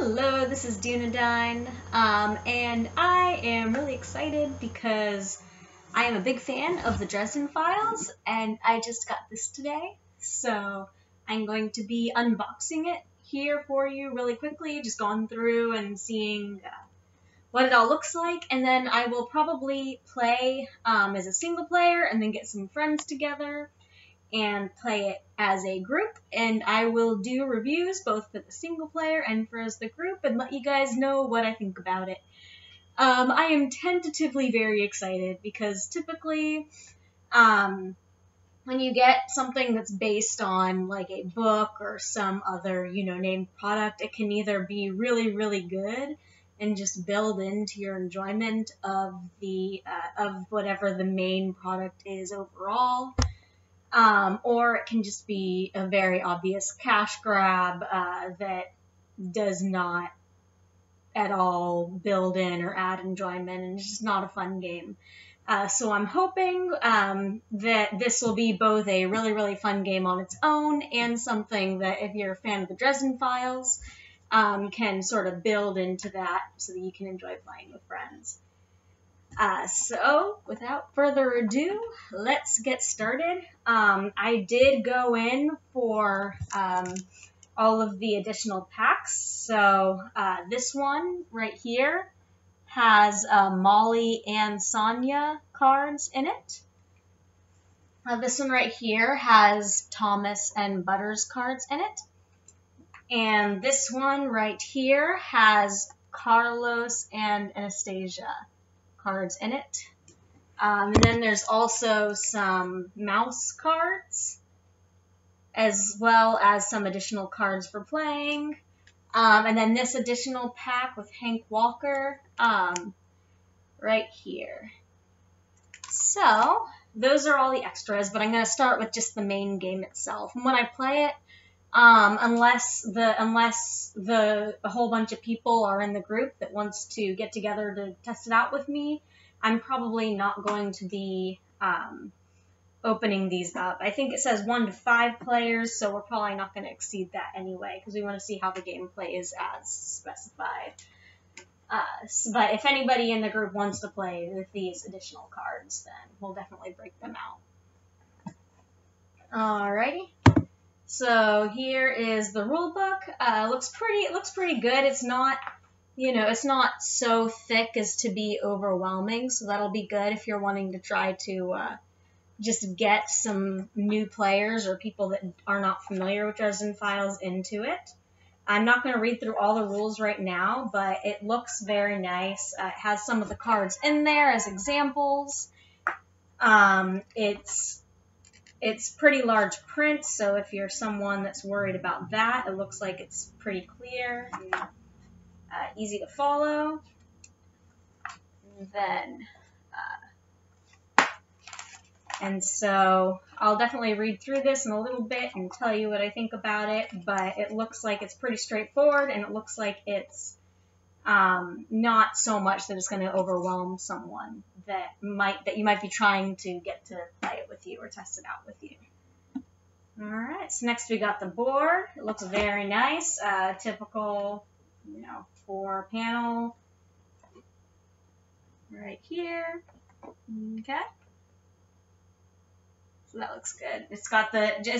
Hello, this is Dunedien, and I am really excited because I am a big fan of the Dresden Files, and I just got this today, so I'm going to be unboxing it here for you really quickly, just going through and seeing what it all looks like, and then I will probably play as a single player and then get some friends together and play it as a group, and I will do reviews both for the single player and for as the group and let you guys know what I think about it. I am tentatively very excited because typically when you get something that's based on like a book or some other named product, it can either be really really good and just build into your enjoyment of the of whatever the main product is overall, or it can just be a very obvious cash grab that does not at all build in or add enjoyment, and it's just not a fun game. So I'm hoping that this will be both a really, really fun game on its own and something that, if you're a fan of the Dresden Files, can sort of build into that so that you can enjoy playing with friends. So, without further ado, let's get started. I did go in for all of the additional packs. So, this one right here has Molly and Sonia cards in it. This one right here has Thomas and Butters cards in it. And this one right here has Carlos and Anastasia cards in it. And then there's also some mouse cards, as well as some additional cards for playing. And then this additional pack with Hank Walker right here. So those are all the extras, but I'm going to start with just the main game itself. And when I play it, unless a whole bunch of people are in the group that wants to get together to test it out with me, I'm probably not going to be opening these up. I think it says 1 to 5 players, so we're probably not going to exceed that anyway, because we want to see how the gameplay is as specified. But if anybody in the group wants to play with these additional cards, then we'll definitely break them out. Alrighty. So here is the rule book. It looks pretty good. It's not, it's not so thick as to be overwhelming, so that'll be good if you're wanting to try to just get some new players or people that are not familiar with Dresden Files into it. I'm not going to read through all the rules right now, but it looks very nice. It has some of the cards in there as examples. It's pretty large print, so if you're someone that's worried about that, it looks like it's pretty clear and easy to follow. And so I'll definitely read through this in a little bit and tell you what I think about it, but it looks like it's pretty straightforward, and it looks like it's not so much that it's going to overwhelm someone that you might be trying to get to play it with you or test it out with you. Alright, so next we got the board. It looks very nice. Typical, 4-panel right here. Okay. So that looks good. It's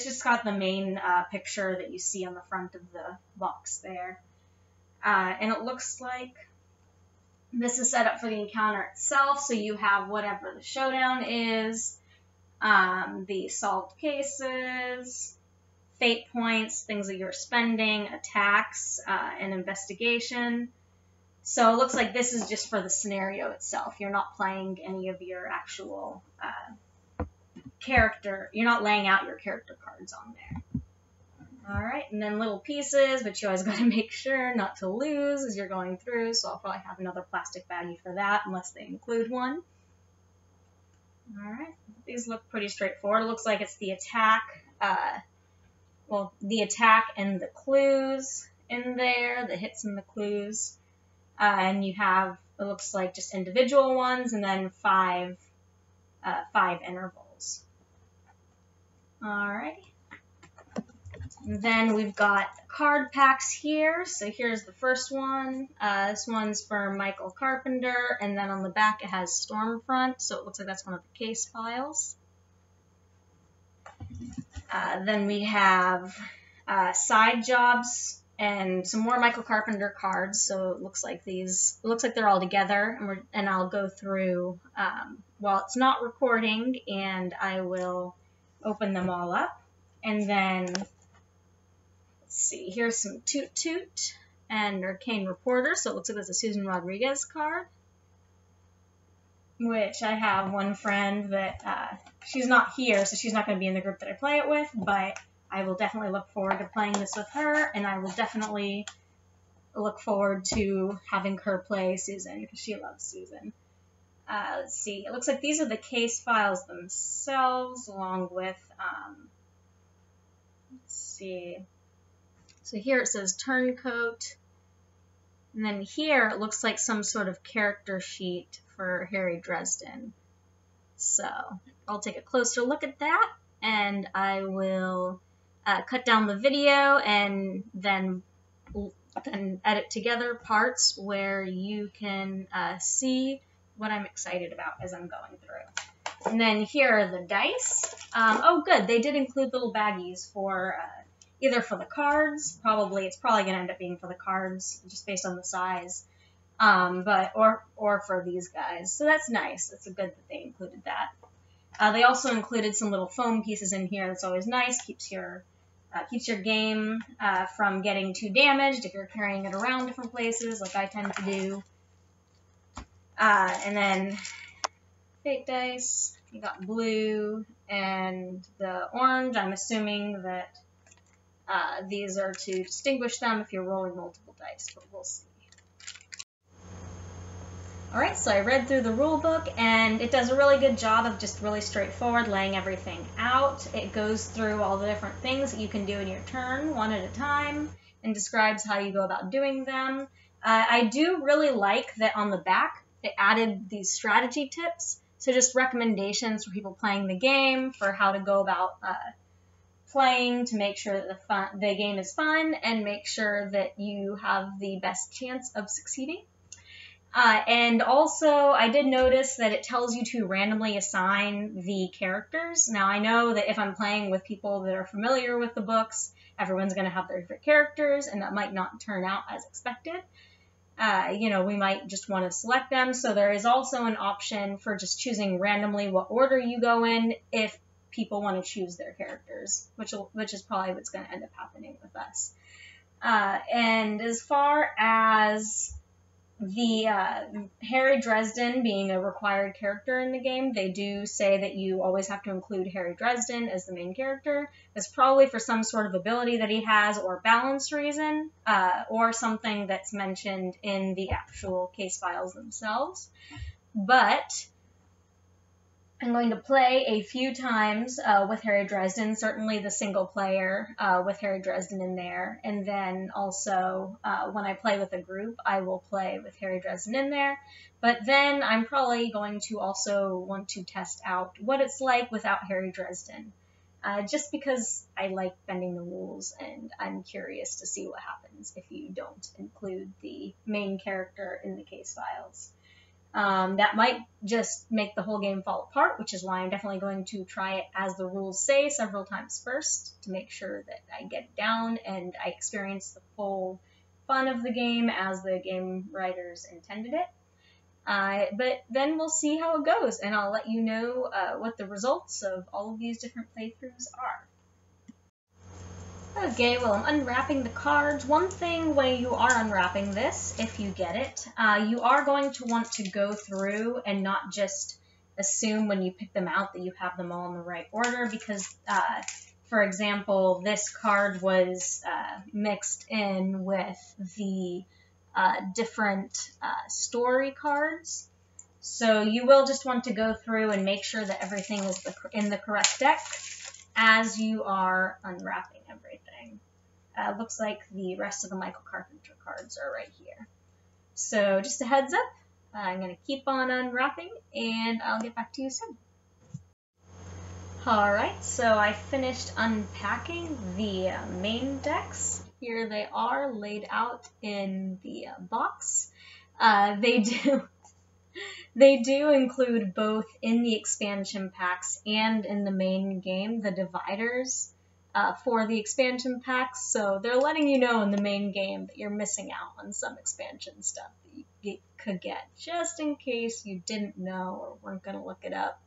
just got the main picture that you see on the front of the box there. And it looks like this is set up for the encounter itself, so you have whatever the showdown is, the solved cases, fate points, things that you're spending, attacks, and investigation. So it looks like this is just for the scenario itself. You're not playing any of your actual character. You're not laying out your character cards on there. Alright, and then little pieces, but you always got to make sure not to lose as you're going through, so I'll probably have another plastic baggie for that, unless they include one. Alright, these look pretty straightforward. It looks like it's the attack, the attack and the clues in there, the hits and the clues, and you have, it looks like just individual ones, and then five intervals. Alrighty. Then we've got card packs here. So here's the first one. This one's for Michael Carpenter, and then on the back it has Stormfront, so it looks like that's one of the case files. Then we have side jobs and some more Michael Carpenter cards. So it looks like they're all together, and I'll go through while it's not recording, and I will open them all up. And then let's see, here's some Toot Toot and Arcane Reporter. So it looks like it's a Susan Rodriguez card, which I have one friend that she's not here, so she's not going to be in the group that I play it with, but I will definitely look forward to playing this with her, and I will definitely look forward to having her play Susan, because she loves Susan. Let's see, it looks like these are the case files themselves, along with, let's see, so here it says Turncoat, and then here it looks like some sort of character sheet for Harry Dresden. So I'll take a closer look at that, and I will cut down the video and then edit together parts where you can see what I'm excited about as I'm going through. And then here are the dice. Oh, good. They did include little baggies for either for the cards. It's probably going to end up being for the cards just based on the size. Or for these guys. So that's nice. It's good that they included that. They also included some little foam pieces in here. That's always nice. Keeps your game from getting too damaged if you're carrying it around different places, like I tend to do. And then fake dice. You got blue and the orange. I'm assuming that these are to distinguish them if you're rolling multiple dice, but we'll see. Alright, so I read through the rule book, and it does a really good job of just really straightforward laying everything out. It goes through all the different things that you can do in your turn, one at a time, and describes how you go about doing them. I do really like that on the back it added these strategy tips, so just recommendations for people playing the game, for how to go about playing to make sure that the game is fun, and make sure that you have the best chance of succeeding. And also, I did notice that it tells you to randomly assign the characters. Now, I know that if I'm playing with people that are familiar with the books, everyone's going to have their favorite characters, and that might not turn out as expected. We might just want to select them. So there is also an option for just choosing randomly what order you go in if people want to choose their characters, which is probably what's going to end up happening with us. And as far as the Harry Dresden being a required character in the game, they do say that you always have to include Harry Dresden as the main character. That's probably for some sort of ability that he has, or balance reason, or something that's mentioned in the actual case files themselves. But I'm going to play a few times with Harry Dresden, certainly the single player with Harry Dresden in there, and then also when I play with a group, I will play with Harry Dresden in there, but then I'm probably going to also want to test out what it's like without Harry Dresden, just because I like bending the rules, and I'm curious to see what happens if you don't include the main character in the case files. That might just make the whole game fall apart, which is why I'm definitely going to try it as the rules say several times first to make sure that I get it down and I experience the full fun of the game as the game writers intended it. But then we'll see how it goes, and I'll let you know what the results of all of these different playthroughs are. Okay, well, I'm unwrapping the cards. One thing when you are unwrapping this, if you get it, you are going to want to go through and not just assume when you pick them out that you have them all in the right order, because, for example, this card was mixed in with the different story cards. So you will just want to go through and make sure that everything is in the correct deck as you are unwrapping everything. Looks like the rest of the Michael Carpenter cards are right here. So just a heads up, I'm going to keep on unwrapping, and I'll get back to you soon. Alright, so I finished unpacking the main decks. Here they are laid out in the box. They do they do include both in the expansion packs and in the main game the dividers for the expansion packs. So they're letting you know in the main game that you're missing out on some expansion stuff that you could get, just in case you didn't know or weren't going to look it up.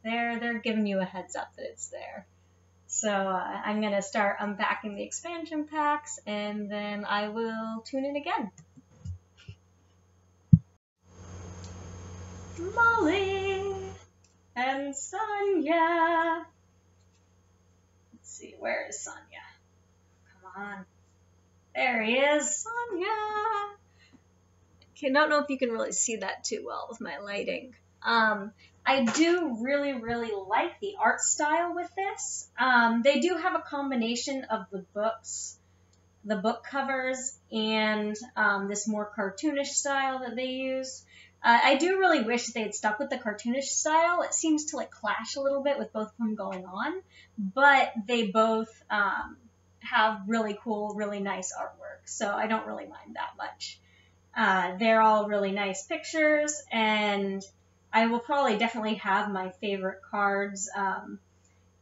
They're giving you a heads up that it's there. So I'm going to start unpacking the expansion packs, and then I will tune in again. Molly and Sonia. Let's see, where is Sonia? Come on. There he is, Sonia. Okay, I don't know if you can really see that too well with my lighting. I do really, really like the art style with this. They do have a combination of the books, the book covers, and this more cartoonish style that they use. I do really wish they had stuck with the cartoonish style. It seems to like clash a little bit with both of them going on, but they both have really cool, really nice artwork, so I don't really mind that much. They're all really nice pictures, and I will probably definitely have my favorite cards. I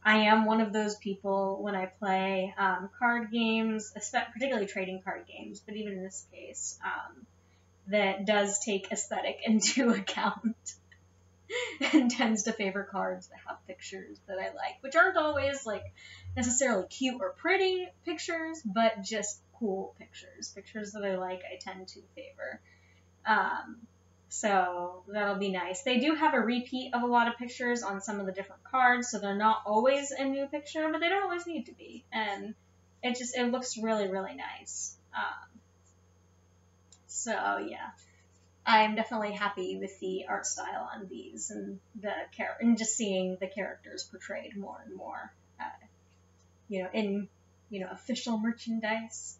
am one of those people when I play card games, particularly trading card games, but even in this case, that does take aesthetic into account and tends to favor cards that have pictures that I like, which aren't always like necessarily cute or pretty pictures, but just cool pictures. Pictures that I like, I tend to favor. So that'll be nice. They do have a repeat of a lot of pictures on some of the different cards, so they're not always a new picture, but they don't always need to be. And it looks really, really nice. So yeah, I'm definitely happy with the art style on these and and just seeing the characters portrayed more and more, in official merchandise.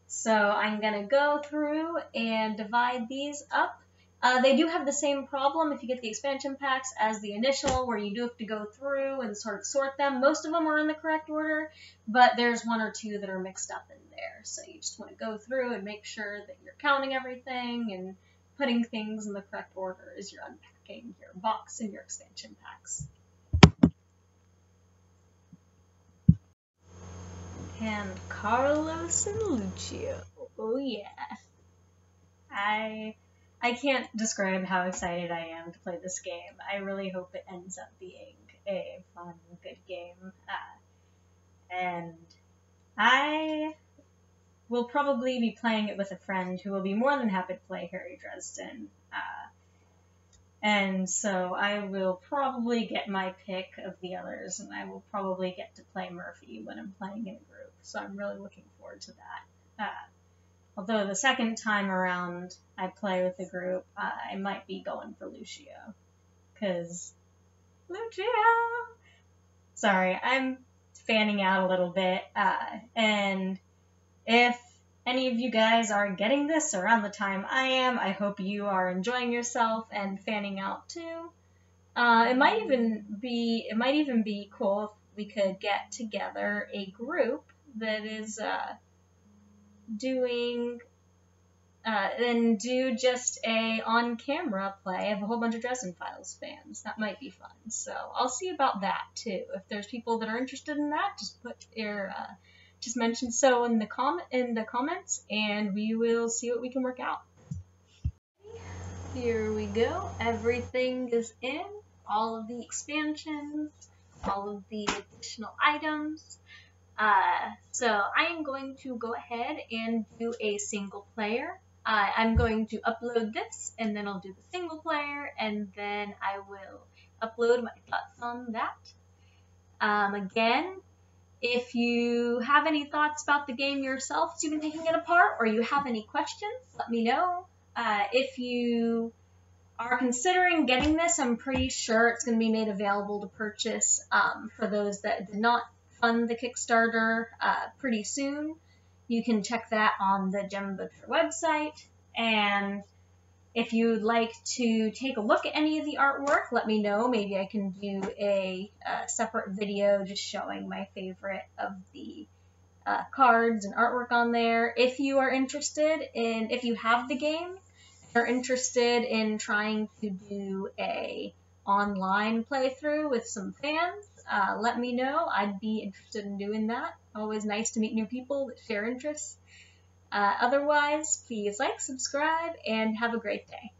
So I'm gonna go through and divide these up. They do have the same problem if you get the expansion packs as the initial, where you do have to go through and sort of sort them. Most of them are in the correct order, but there's one or two that are mixed up in there. So you just want to go through and make sure that you're counting everything and putting things in the correct order as you're unpacking your box and your expansion packs. And Carlos and Lucio. Oh yeah. I can't describe how excited I am to play this game. I really hope it ends up being a fun, good game. And I will probably be playing it with a friend who will be more than happy to play Harry Dresden. And so I will probably get my pick of the others, and I will probably get to play Murphy when I'm playing in a group. So I'm really looking forward to that. Although the second time around I play with the group, I might be going for Lucio. Because Lucio! Sorry, I'm fanning out a little bit. And if any of you guys are getting this around the time I am, I hope you are enjoying yourself and fanning out too. It might even be cool if we could get together a group that is and do just a on-camera play of a whole bunch of Dresden Files fans. That might be fun. So I'll see about that too. If there's people that are interested in that, just mention so in the comments, and we will see what we can work out. Here we go. Everything is in. All of the expansions, all of the additional items. So I am going to go ahead and do a single player. I'm going to upload this, and then I'll do the single player, and then I will upload my thoughts on that. Again, if you have any thoughts about the game yourself as you've been taking it apart, or you have any questions, let me know. If you are considering getting this, I'm pretty sure it's going to be made available to purchase for those that did not fund the Kickstarter pretty soon. You can check that on the Gem Butcher website. And If you'd like to take a look at any of the artwork, let me know. Maybe I can do a separate video just showing my favorite of the cards and artwork on there. If you are interested in, if you have the game, are interested in trying to do a online playthrough with some fans, let me know. I'd be interested in doing that. Always nice to meet new people that share interests. Otherwise, please like, subscribe, and have a great day.